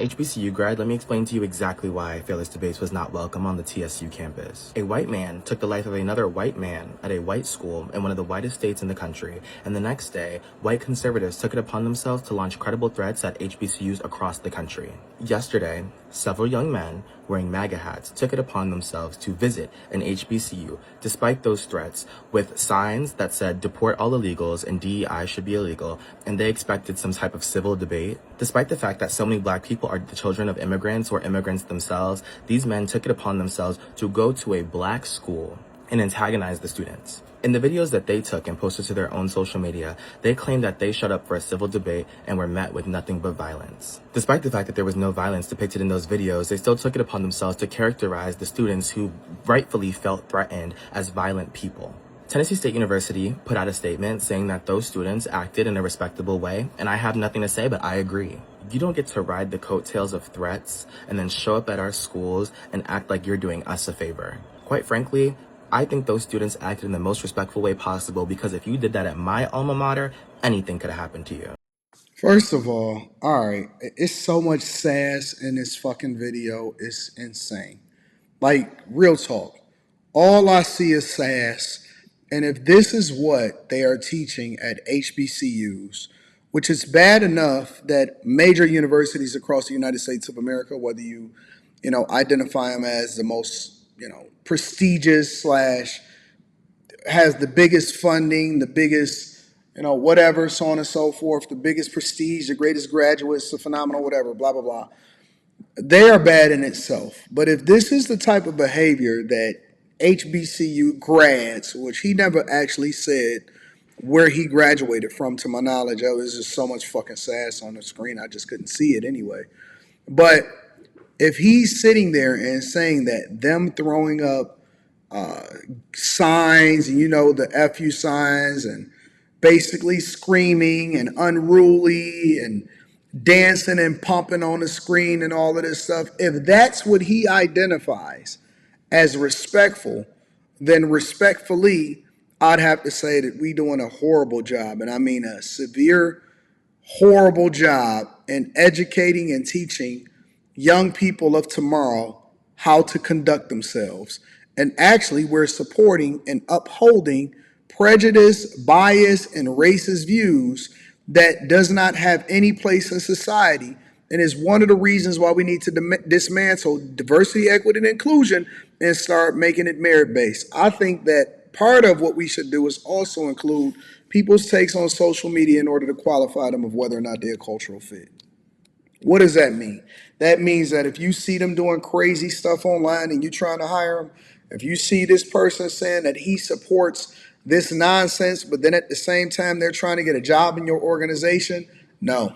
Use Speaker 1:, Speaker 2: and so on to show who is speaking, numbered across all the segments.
Speaker 1: HBCU grad, let me explain to you exactly why Fearless Debates was not welcome on the TSU campus. A white man took the life of another white man at a white school in one of the whitest states in the country, and the next day, white conservatives took it upon themselves to launch credible threats at HBCUs across the country. Yesterday, several young men wearing MAGA hats took it upon themselves to visit an HBCU despite those threats with signs that said deport all illegals and DEI should be illegal, and they expected some type of civil debate. Despite the fact that so many black people are the children of immigrants or immigrants themselves, these men took it upon themselves to go to a black school and antagonize the students. In the videos that they took and posted to their own social media, they claimed that they showed up for a civil debate and were met with nothing but violence. Despite the fact that there was no violence depicted in those videos, they still took it upon themselves to characterize the students who rightfully felt threatened as violent people. Tennessee State University put out a statement saying that those students acted in a respectable way, and I have nothing to say, but I agree. You don't get to ride the coattails of threats and then show up at our schools and act like you're doing us a favor. Quite frankly, I think those students acted in the most respectful way possible, because if you did that at my alma mater, anything could have happened to you.
Speaker 2: First of all right, it's so much sass in this fucking video. It's insane. Like, real talk. All I see is sass. And if this is what they are teaching at HBCUs, which is bad enough that major universities across the United States of America, whether you identify them as the most, prestigious slash has the biggest funding, the biggest, whatever, so on and so forth, the biggest prestige, the greatest graduates, the phenomenal, whatever, blah, blah, blah. They are bad in itself. But if this is the type of behavior that HBCU grads, which he never actually said where he graduated from, to my knowledge, there was just so much fucking sass on the screen, I just couldn't see it anyway. But if he's sitting there and saying that them throwing up signs and the FU signs and basically screaming and unruly and dancing and pumping on the screen and all of this stuff, if that's what he identifies as respectful, then respectfully, I'd have to say that we doing a horrible job, and I mean a severe, horrible job in educating and teaching young people of tomorrow how to conduct themselves. And actually, we're supporting and upholding prejudice, bias, and racist views that does not have any place in society, and is one of the reasons why we need to dismantle diversity, equity, and inclusion and start making it merit-based. I think that part of what we should do is also include people's takes on social media in order to qualify them of whether or not they're a cultural fit. What does that mean? That means that if you see them doing crazy stuff online and you're trying to hire them, if you see this person saying that he supports this nonsense, but then at the same time they're trying to get a job in your organization, no.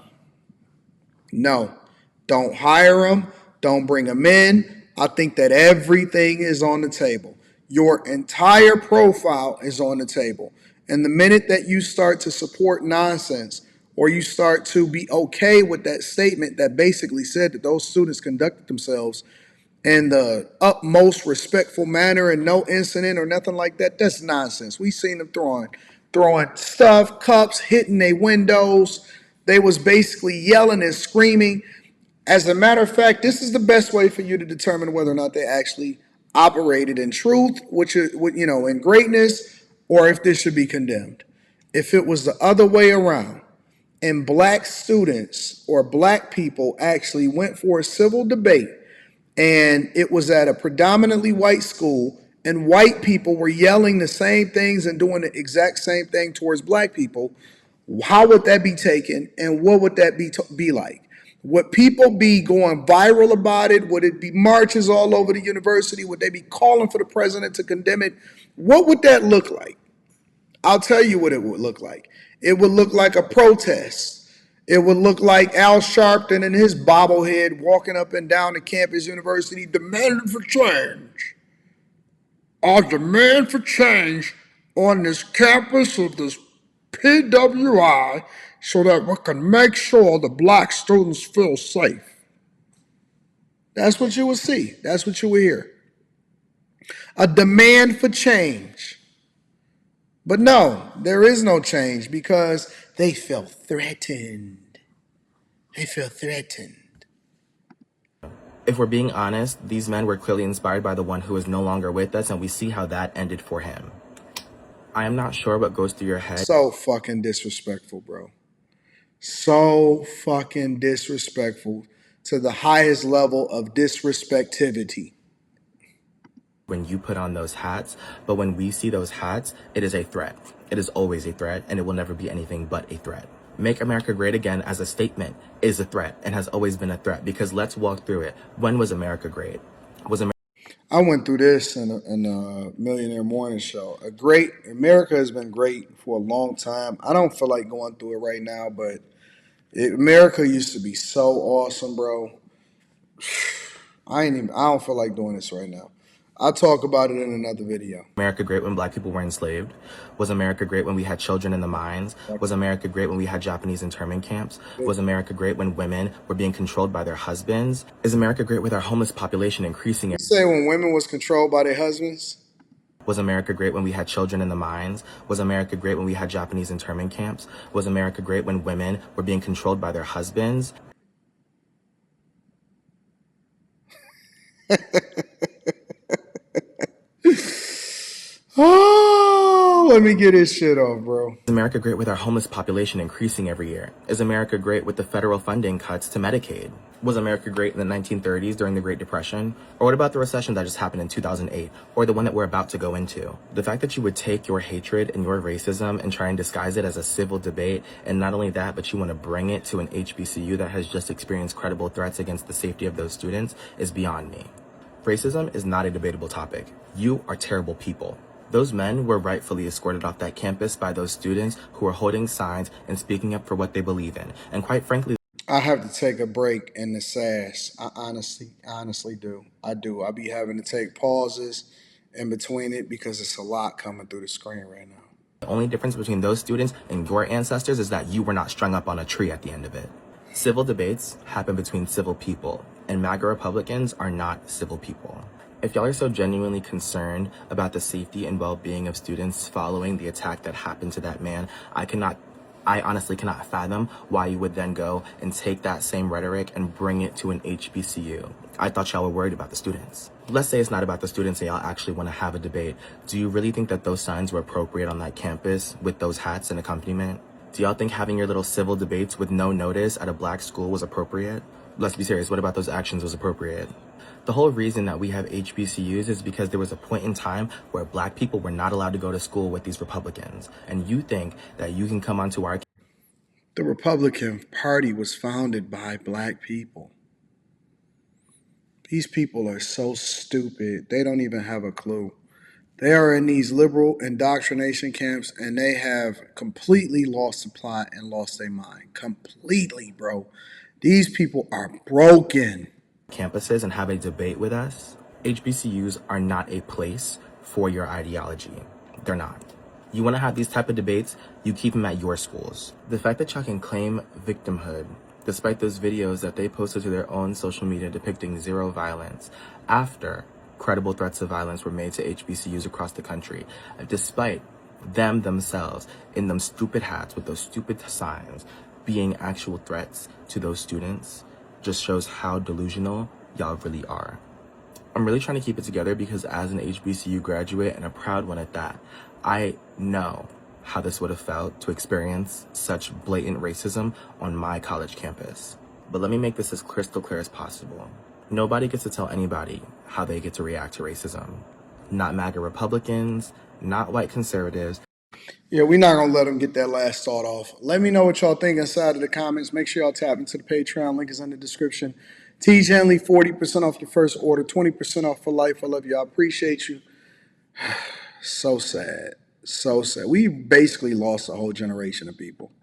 Speaker 2: Don't hire them. Don't bring them in. I think that everything is on the table. Your entire profile is on the table. And the minute that you start to support nonsense, or you start to be okay with that statement that basically said that those students conducted themselves in the utmost respectful manner and no incident or nothing like that, that's nonsense. We seen them throwing stuff, cups, hitting their windows. They was basically yelling and screaming. As a matter of fact, this is the best way for you to determine whether or not they actually operated in truth, which is, in greatness, or if this should be condemned. If it was the other way around, and black students or black people actually went for a civil debate, and it was at a predominantly white school, and white people were yelling the same things and doing the exact same thing towards black people, how would that be taken, and what would that be like? Would people be going viral about it? Would it be marches all over the university? Would they be calling for the president to condemn it? What would that look like? I'll tell you what it would look like. It would look like a protest. It would look like Al Sharpton and his bobblehead walking up and down the campus university demanding for change. I demand for change on this campus of this PWI so that we can make sure the black students feel safe. That's what you will see. That's what you will hear. A demand for change. But no, there is no change because they feel threatened. They feel threatened.
Speaker 1: If we're being honest, these men were clearly inspired by the one who is no longer with us, and we see how that ended for him. I am not sure what goes through your head.
Speaker 2: So fucking disrespectful, bro. So fucking disrespectful to the highest level of disrespectivity.
Speaker 1: When you put on those hats, but when we see those hats, it is a threat. It is always a threat, and it will never be anything but a threat. Make America Great Again as a statement is a threat and has always been a threat, because let's walk through it. When was America great?
Speaker 2: I went through this in a Millionaire Morning Show. America has been great for a long time. I don't feel like going through it right now, but America used to be so awesome, bro. I don't feel like doing this right now. I'll talk about it in another video.
Speaker 1: America great when black people were enslaved? Was America great when we had children in the mines? Was America great when we had Japanese internment camps? Was America great when women were being controlled by their husbands? Is America great with our homeless population increasing?
Speaker 2: You say when women was controlled by their husbands?
Speaker 1: Was America great when we had children in the mines? Was America great when we had Japanese internment camps? Was America great when women were being controlled by their husbands?
Speaker 2: Oh, let me get this shit off, bro.
Speaker 1: Is America great with our homeless population increasing every year? Is America great with the federal funding cuts to Medicaid? Was America great in the 1930s during the Great Depression? Or what about the recession that just happened in 2008? Or the one that we're about to go into? The fact that you would take your hatred and your racism and try and disguise it as a civil debate, and not only that, but you want to bring it to an HBCU that has just experienced credible threats against the safety of those students, is beyond me. Racism is not a debatable topic. You are terrible people. Those men were rightfully escorted off that campus by those students who were holding signs and speaking up for what they believe in. And quite frankly,
Speaker 2: I have to take a break in the sass. I honestly do. I do. I be having to take pauses in between it because it's a lot coming through the screen right now.
Speaker 1: the only difference between those students and your ancestors is that you were not strung up on a tree at the end of it. Civil debates happen between civil people, and MAGA Republicans are not civil people. If y'all are so genuinely concerned about the safety and well-being of students following the attack that happened to that man, I honestly cannot fathom why you would then go and take that same rhetoric and bring it to an HBCU. I thought y'all were worried about the students. Let's say it's not about the students and y'all actually want to have a debate. Do you really think that those signs were appropriate on that campus with those hats and accompaniment? Do y'all think having your little civil debates with no notice at a black school was appropriate? Let's be serious, what about those actions was appropriate? The whole reason that we have HBCUs is because there was a point in time where black people were not allowed to go to school with these Republicans. And you think that you can come onto our...
Speaker 2: The Republican Party was founded by black people. These people are so stupid. They don't even have a clue. They are in these liberal indoctrination camps and they have completely lost the plot and lost their mind. Completely, bro. These people are broken.
Speaker 1: Campuses and have a debate with us. HBCUs are not a place for your ideology. They're not. You want to have these type of debates, you keep them at your schools. The fact that y'all can claim victimhood, despite those videos that they posted to their own social media depicting zero violence, after credible threats of violence were made to HBCUs across the country, despite them themselves in them stupid hats with those stupid signs being actual threats to those students, just shows how delusional y'all really are. I'm really trying to keep it together because as an HBCU graduate, and a proud one at that, I know how this would have felt to experience such blatant racism on my college campus. But let me make this as crystal clear as possible. Nobody gets to tell anybody how they get to react to racism. Not MAGA Republicans, not white conservatives.
Speaker 2: Yeah, we're not going to let them get that last thought off. Let me know what y'all think inside of the comments. Make sure y'all tap into the Patreon. Link is in the description. T. Genley, 40% off your first order, 20% off for life. I love you. I appreciate you. So sad. So sad. We basically lost a whole generation of people.